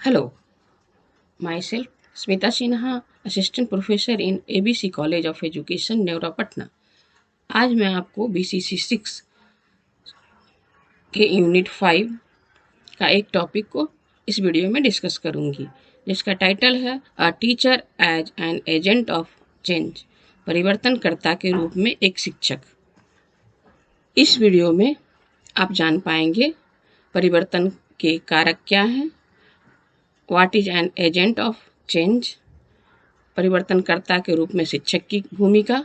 Hello, myself Smita Sinha, Assistant Professor in ABC College of Education, Neora Patna. आज मैं आपको BCC 6 के यूनिट 5 का एक टॉपिक को इस वीडियो में डिस्कस करूंगी, जिसका टाइटल है a teacher as an agent of change, परिवर्तनकर्ता के रूप में एक शिक्षक। इस वीडियो में आप जान पाएंगे परिवर्तन के कारक क्या हैं, what is an agent of change, परिवर्तनकर्ता के रूप में शिक्षक की भूमिका,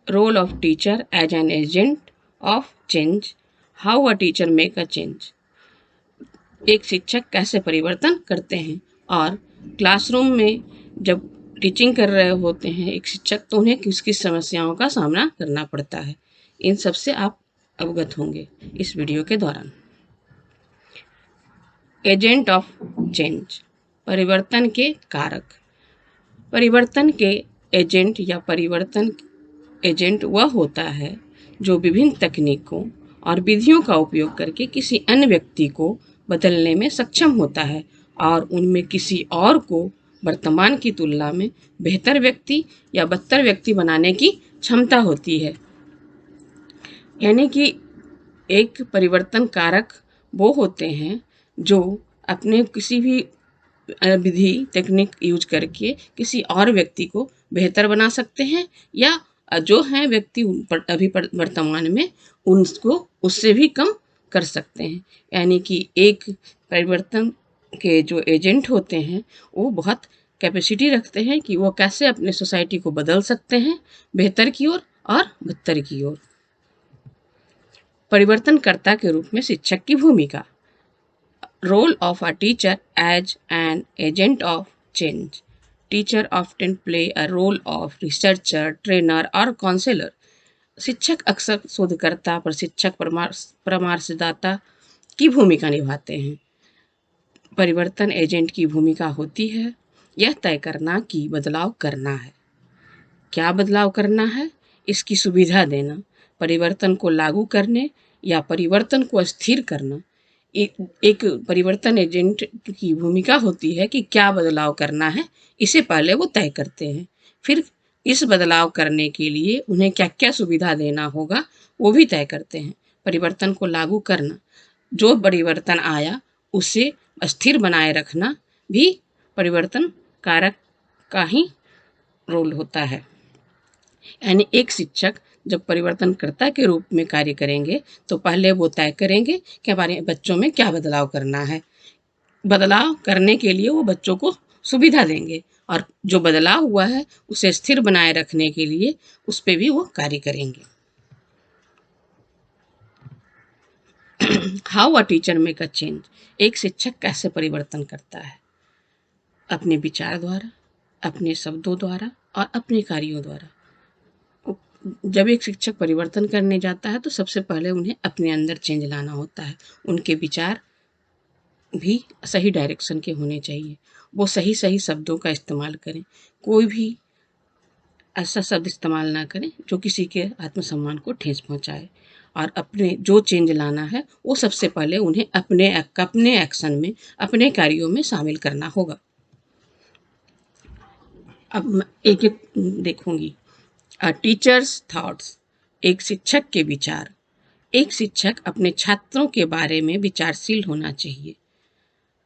role of teacher as an agent of change, how a teacher make a change, एक शिक्षक कैसे परिवर्तन करते हैं। और क्लासरूम में जब टीचिंग कर रहे होते हैं एक शिक्षक, तो उन्हें किस किस समस्याओं का सामना करना पड़ता है, इन सब से आप अवगत होंगे इस वीडियो के दौरान। एजेंट ऑफ चेंज, परिवर्तन के कारक। परिवर्तन के एजेंट या परिवर्तन एजेंट वह होता है जो विभिन्न तकनीकों और विधियों का उपयोग करके किसी अन्य व्यक्ति को बदलने में सक्षम होता है और उनमें किसी और को वर्तमान की तुलना में बेहतर व्यक्ति या बदतर व्यक्ति बनाने की क्षमता होती है। यानी कि एक परिवर्तन कारक वो होते हैं जो अपने किसी भी विधि टेक्निक यूज करके किसी और व्यक्ति को बेहतर बना सकते हैं, या जो हैं व्यक्ति अभी वर्तमान में उनको उससे भी कम कर सकते हैं। यानी कि एक परिवर्तन के जो एजेंट होते हैं वो बहुत कैपेसिटी रखते हैं कि वो कैसे अपने सोसाइटी को बदल सकते हैं बेहतर की ओर और बदतर की ओर। परिवर्तनकर्ता के रूप में शिक्षक की भूमिका। Role of a teacher as an agent of change. Teacher often play a role of researcher, trainer और काउंसलर। शिक्षक अक्सर शोधकर्ता, प्रशिक्षक, परामर्शदाता की भूमिका निभाते हैं। परिवर्तन एजेंट की भूमिका होती है यह तय करना कि बदलाव करना है, क्या बदलाव करना है, इसकी सुविधा देना, परिवर्तन को लागू करने या परिवर्तन को स्थिर करना। एक परिवर्तन एजेंट की भूमिका होती है कि क्या बदलाव करना है, इसे पहले वो तय करते हैं, फिर इस बदलाव करने के लिए उन्हें क्या क्या सुविधा देना होगा वो भी तय करते हैं। परिवर्तन को लागू करना, जो परिवर्तन आया उसे स्थिर बनाए रखना भी परिवर्तन कारक का ही रोल होता है। यानी एक शिक्षक जब परिवर्तनकर्ता के रूप में कार्य करेंगे तो पहले वो तय करेंगे कि हमारे बच्चों में क्या बदलाव करना है। बदलाव करने के लिए वो बच्चों को सुविधा देंगे और जो बदलाव हुआ है उसे स्थिर बनाए रखने के लिए उस पर भी वो कार्य करेंगे। How a teacher make a change, एक शिक्षक कैसे परिवर्तन करता है, अपने विचार द्वारा, अपने शब्दों द्वारा और अपने कार्यों द्वारा। जब एक शिक्षक परिवर्तन करने जाता है तो सबसे पहले उन्हें अपने अंदर चेंज लाना होता है। उनके विचार भी सही डायरेक्शन के होने चाहिए, वो सही सही शब्दों का इस्तेमाल करें, कोई भी ऐसा शब्द इस्तेमाल ना करें जो किसी के आत्मसम्मान को ठेस पहुंचाए। और अपने जो चेंज लाना है वो सबसे पहले उन्हें अपने एक्शन में, अपने कार्यों में शामिल करना होगा। अब मैं एक एक देखूंगी। टीचर्स थॉट्स, एक शिक्षक के विचार। एक शिक्षक अपने छात्रों के बारे में विचारशील होना चाहिए,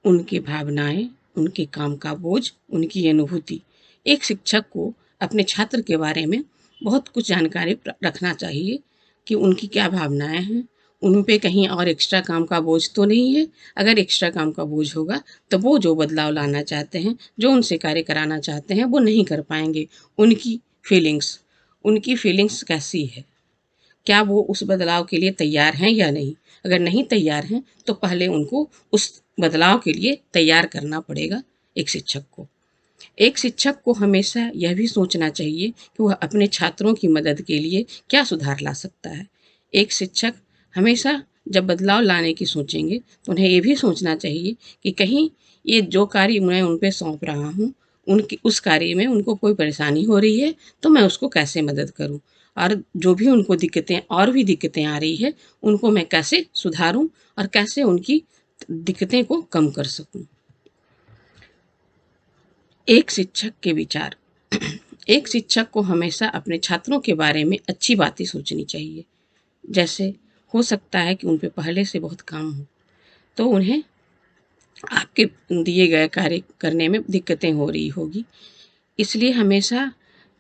उनकी भावनाएं, उनके काम का बोझ, उनकी अनुभूति। एक शिक्षक को अपने छात्र के बारे में बहुत कुछ जानकारी रखना चाहिए कि उनकी क्या भावनाएं हैं, उन पे कहीं और एक्स्ट्रा काम का बोझ तो नहीं है। अगर एक्स्ट्रा काम का बोझ होगा तो वो जो बदलाव लाना चाहते हैं, जो उनसे कार्य कराना चाहते हैं वो नहीं कर पाएंगे। उनकी फीलिंग्स कैसी है, क्या वो उस बदलाव के लिए तैयार हैं या नहीं। अगर नहीं तैयार हैं तो पहले उनको उस बदलाव के लिए तैयार करना पड़ेगा एक शिक्षक को। एक शिक्षक को हमेशा यह भी सोचना चाहिए कि वह अपने छात्रों की मदद के लिए क्या सुधार ला सकता है। एक शिक्षक हमेशा जब बदलाव लाने की सोचेंगे तो उन्हें ये भी सोचना चाहिए कि कहीं ये जो कार्य मैं उन पर सौंप रहा हूँ उनकी उस कार्य में उनको कोई परेशानी हो रही है तो मैं उसको कैसे मदद करूँ, और जो भी उनको दिक्कतें और भी दिक्कतें आ रही है उनको मैं कैसे सुधारूँ और कैसे उनकी दिक्कतें को कम कर सकूँ। एक शिक्षक के विचार। एक शिक्षक को हमेशा अपने छात्रों के बारे में अच्छी बातें सोचनी चाहिए। जैसे हो सकता है कि उन पे पहले से बहुत काम हो, तो उन्हें आपके दिए गए कार्य करने में दिक्कतें हो रही होगी। इसलिए हमेशा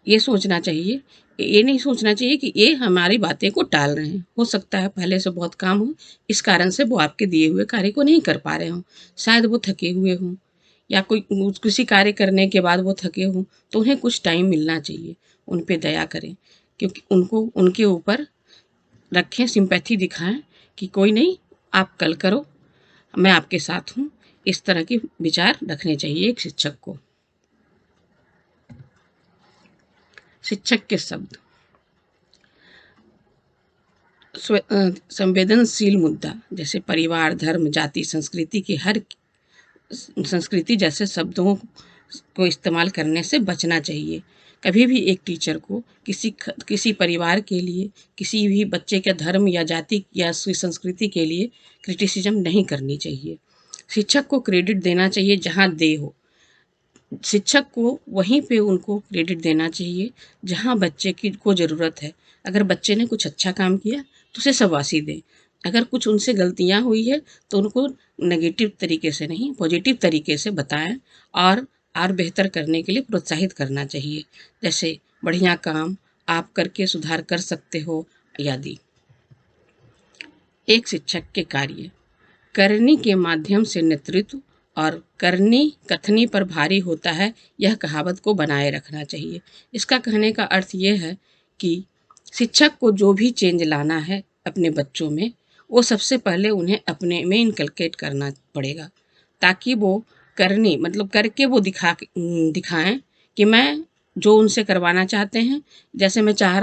ये सोचना चाहिए, ये नहीं सोचना चाहिए कि ये हमारी बातें को टाल रहे हैं। हो सकता है पहले से बहुत काम हो, इस कारण से वो आपके दिए हुए कार्य को नहीं कर पा रहे हों। शायद वो थके हुए हों, या कोई किसी कार्य करने के बाद वो थके हों, तो उन्हें कुछ टाइम मिलना चाहिए। उन पे दया करें, क्योंकि उनको उनके ऊपर रखें, सिंपैथी दिखाएं कि कोई नहीं, आप कल करो, मैं आपके साथ हूँ। इस तरह के विचार रखने चाहिए एक शिक्षक को। शिक्षक के शब्द। संवेदनशील मुद्दा जैसे परिवार, धर्म, जाति, संस्कृति के हर संस्कृति जैसे शब्दों को इस्तेमाल करने से बचना चाहिए। कभी भी एक टीचर को किसी परिवार के लिए, किसी भी बच्चे के धर्म या जाति या उसकी संस्कृति के लिए क्रिटिसिज्म नहीं करनी चाहिए। शिक्षक को क्रेडिट देना चाहिए जहाँ दे हो। शिक्षक को वहीं पे उनको क्रेडिट देना चाहिए जहाँ बच्चे की को ज़रूरत है। अगर बच्चे ने कुछ अच्छा काम किया तो उसे शाबाशी दें। अगर कुछ उनसे गलतियाँ हुई है तो उनको नेगेटिव तरीके से नहीं, पॉजिटिव तरीके से बताएं और बेहतर करने के लिए प्रोत्साहित करना चाहिए। जैसे बढ़िया काम, आप करके सुधार कर सकते हो आदि। एक शिक्षक के कार्य। करनी के माध्यम से नेतृत्व और करनी कथनी पर भारी होता है, यह कहावत को बनाए रखना चाहिए। इसका कहने का अर्थ यह है कि शिक्षक को जो भी चेंज लाना है अपने बच्चों में, वो सबसे पहले उन्हें अपने में इनकलकेट करना पड़ेगा, ताकि वो करनी मतलब करके वो दिखाएं कि मैं जो उनसे करवाना चाहते हैं। जैसे मैं चाह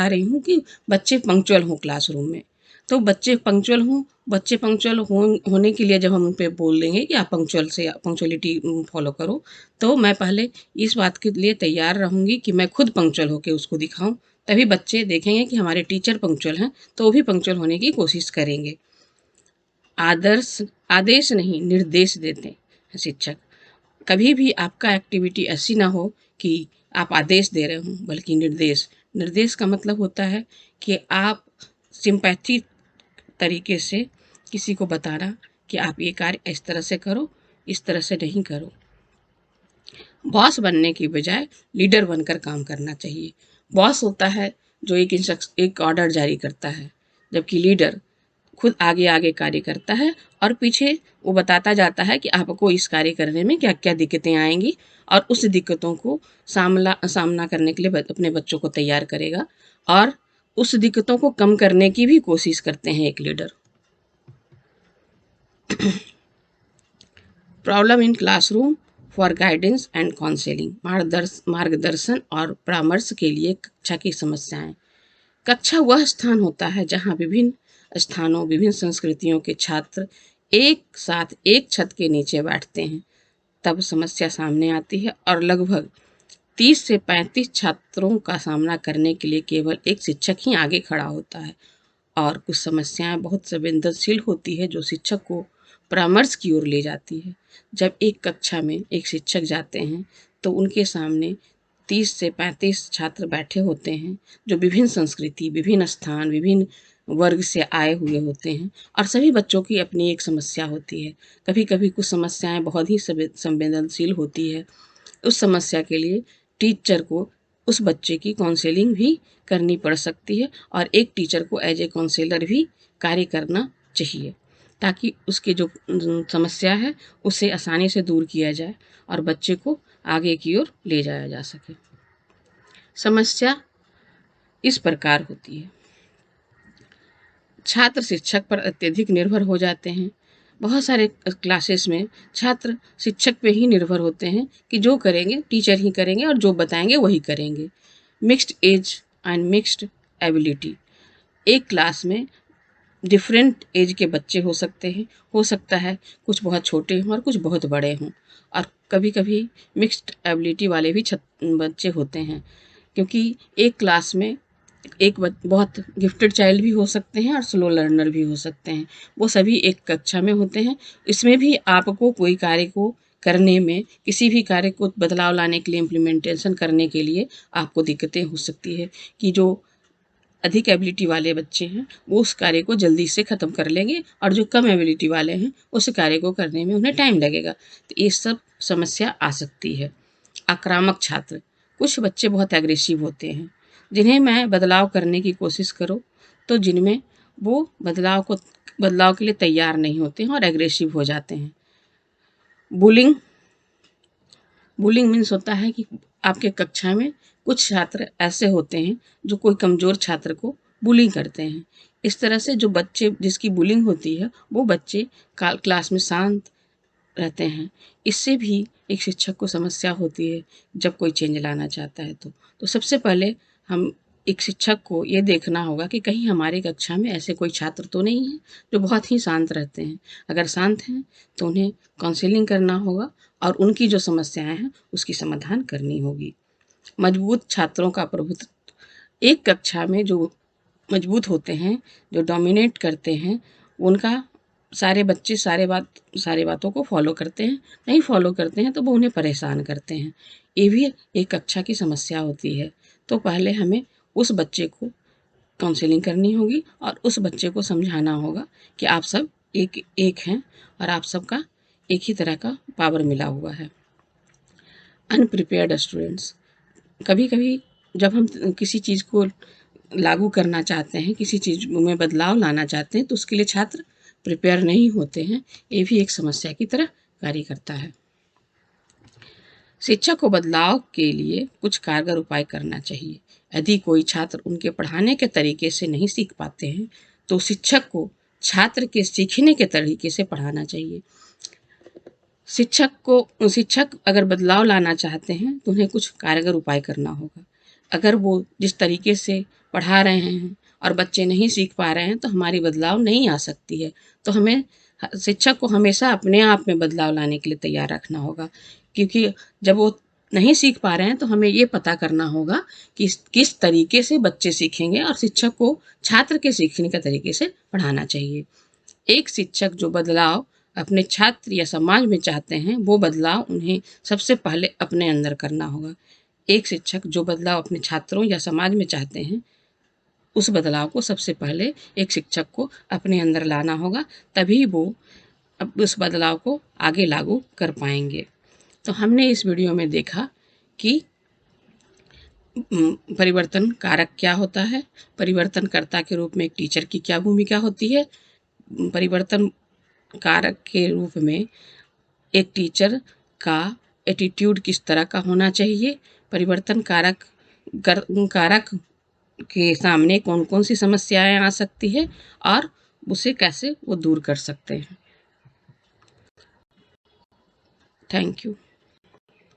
रही हूँ कि बच्चे पंक्चुअल हों क्लासरूम में, तो बच्चे पंक्चुअल होने के लिए जब हम उन पे बोल देंगे कि आप पंक्चुअलिटी फॉलो करो, तो मैं पहले इस बात के लिए तैयार रहूँगी कि मैं खुद पंक्चुअल होकर उसको दिखाऊं। तभी बच्चे देखेंगे कि हमारे टीचर पंक्चुअल हैं, तो वो भी पंक्चुअल होने की कोशिश करेंगे। आदेश नहीं, निर्देश देते हैं शिक्षक। कभी भी आपका एक्टिविटी ऐसी ना हो कि आप आदेश दे रहे हो, बल्कि निर्देश। निर्देश का मतलब होता है कि आप सिंपैथी तरीके से किसी को बताना कि आप ये कार्य इस तरह से करो, इस तरह से नहीं करो। बॉस बनने की बजाय लीडर बनकर काम करना चाहिए। बॉस होता है जो एक ऑर्डर जारी करता है, जबकि लीडर खुद आगे आगे कार्य करता है और पीछे वो बताता जाता है कि आपको इस कार्य करने में क्या क्या दिक्कतें आएंगी, और उस दिक्कतों को सामना करने के लिए अपने बच्चों को तैयार करेगा, और उस दिक्कतों को कम करने की भी कोशिश करते हैं एक leader. Problem in classroom for guidance and counselling. मार्गदर्शन और परामर्श के लिए कक्षा की समस्याएं। कक्षा वह स्थान होता है जहाँ विभिन्न संस्कृतियों के छात्र एक साथ एक छत के नीचे बैठते हैं। तब समस्या सामने आती है और लगभग 30 से 35 छात्रों का सामना करने के लिए केवल एक शिक्षक ही आगे खड़ा होता है। और कुछ समस्याएं बहुत संवेदनशील होती है जो शिक्षक को परामर्श की ओर ले जाती है। जब एक कक्षा में एक शिक्षक जाते हैं तो उनके सामने 30 से 35 छात्र बैठे होते हैं जो विभिन्न संस्कृति, विभिन्न स्थान, विभिन्न वर्ग से आए हुए होते हैं, और सभी बच्चों की अपनी एक समस्या होती है। कभी कभी कुछ समस्याएं बहुत ही संवेदनशील होती है। उस समस्या के लिए टीचर को उस बच्चे की काउंसलिंग भी करनी पड़ सकती है, और एक टीचर को एज ए काउंसलर भी कार्य करना चाहिए, ताकि उसकी जो समस्या है उसे आसानी से दूर किया जाए और बच्चे को आगे की ओर ले जाया जा सके। समस्या इस प्रकार होती है। छात्र शिक्षक पर अत्यधिक निर्भर हो जाते हैं। बहुत सारे क्लासेस में छात्र शिक्षक पे ही निर्भर होते हैं कि जो करेंगे टीचर ही करेंगे और जो बताएंगे वही करेंगे। Mixed age and mixed ability. एक क्लास में डिफरेंट एज के बच्चे हो सकते हैं। हो सकता है कुछ बहुत छोटे हों और कुछ बहुत बड़े हों, और कभी कभी मिक्स्ड एबिलिटी वाले भी बच्चे होते हैं, क्योंकि एक क्लास में बहुत गिफ्टेड चाइल्ड भी हो सकते हैं और स्लो लर्नर भी हो सकते हैं। वो सभी एक कक्षा में होते हैं। इसमें भी आपको कोई कार्य को करने में, किसी भी कार्य को बदलाव लाने के लिए, इम्प्लीमेंटेशन करने के लिए आपको दिक्कतें हो सकती है कि जो अधिक एबिलिटी वाले बच्चे हैं वो उस कार्य को जल्दी से ख़त्म कर लेंगे और जो कम एबिलिटी वाले हैं उस कार्य को करने में उन्हें टाइम लगेगा। तो ये सब समस्या आ सकती है। आक्रामक छात्र, कुछ बच्चे बहुत एग्रेसिव होते हैं जिन्हें मैं बदलाव करने की कोशिश करूँ तो जिनमें वो बदलाव के लिए तैयार नहीं होते हैं और एग्रेसिव हो जाते हैं। बुलिंग बुलिंग मीन्स होता है कि आपके कक्षा में कुछ छात्र ऐसे होते हैं जो कोई कमज़ोर छात्र को बुलिंग करते हैं। इस तरह से जो बच्चे जिसकी बुलिंग होती है वो बच्चे क्लास में शांत रहते हैं। इससे भी एक शिक्षक को समस्या होती है जब कोई चेंज लाना चाहता है तो सबसे पहले हम एक शिक्षक को ये देखना होगा कि कहीं हमारी कक्षा में ऐसे कोई छात्र तो नहीं है जो बहुत ही शांत रहते हैं। अगर शांत हैं तो उन्हें काउंसलिंग करना होगा और उनकी जो समस्याएं हैं उसकी समाधान करनी होगी। मजबूत छात्रों का प्रभुत्व, एक कक्षा में जो मजबूत होते हैं, जो डोमिनेट करते हैं, उनका सारे बच्चे सारी बातों को फॉलो करते हैं, नहीं फॉलो करते हैं तो वो उन्हें परेशान करते हैं। ये भी एक कक्षा की समस्या होती है। तो पहले हमें उस बच्चे को काउंसलिंग करनी होगी और उस बच्चे को समझाना होगा कि आप सब एक एक हैं और आप सबका एक ही तरह का पावर मिला हुआ है। अनप्रिपेयर्ड स्टूडेंट्स, कभी कभी जब हम किसी चीज़ को लागू करना चाहते हैं, किसी चीज़ में बदलाव लाना चाहते हैं तो उसके लिए छात्र प्रिपेयर नहीं होते हैं। ये भी एक समस्या की तरह कार्य करता है। शिक्षक को बदलाव के लिए कुछ कारगर उपाय करना चाहिए। यदि कोई छात्र उनके पढ़ाने के तरीके से नहीं सीख पाते हैं तो शिक्षक को छात्र के सीखने के तरीके से पढ़ाना चाहिए। शिक्षक अगर बदलाव लाना चाहते हैं तो उन्हें कुछ कारगर उपाय करना होगा। अगर वो जिस तरीके से पढ़ा रहे हैं और बच्चे नहीं सीख पा रहे हैं तो हमारी बदलाव नहीं आ सकती है। तो हमें शिक्षक को हमेशा अपने आप में बदलाव लाने के लिए तैयार रखना होगा, क्योंकि जब वो नहीं सीख पा रहे हैं तो हमें ये पता करना होगा कि किस तरीके से बच्चे सीखेंगे और शिक्षक को छात्र के सीखने के तरीके से पढ़ाना चाहिए। एक शिक्षक जो बदलाव अपने छात्र या समाज में चाहते हैं वो बदलाव उन्हें सबसे पहले अपने अंदर करना होगा। एक शिक्षक जो बदलाव अपने छात्रों या समाज में चाहते हैं उस बदलाव को सबसे पहले एक शिक्षक को अपने अंदर लाना होगा, तभी वो अब उस बदलाव को आगे लागू कर पाएंगे। तो हमने इस वीडियो में देखा कि परिवर्तन कारक क्या होता है, परिवर्तनकर्ता के रूप में एक टीचर की क्या भूमिका होती है, परिवर्तन कारक के रूप में एक टीचर का एटीट्यूड किस तरह का होना चाहिए, परिवर्तन कारक के सामने कौन कौन सी समस्याएं आ सकती है और उसे कैसे वो दूर कर सकते हैं। Thank you.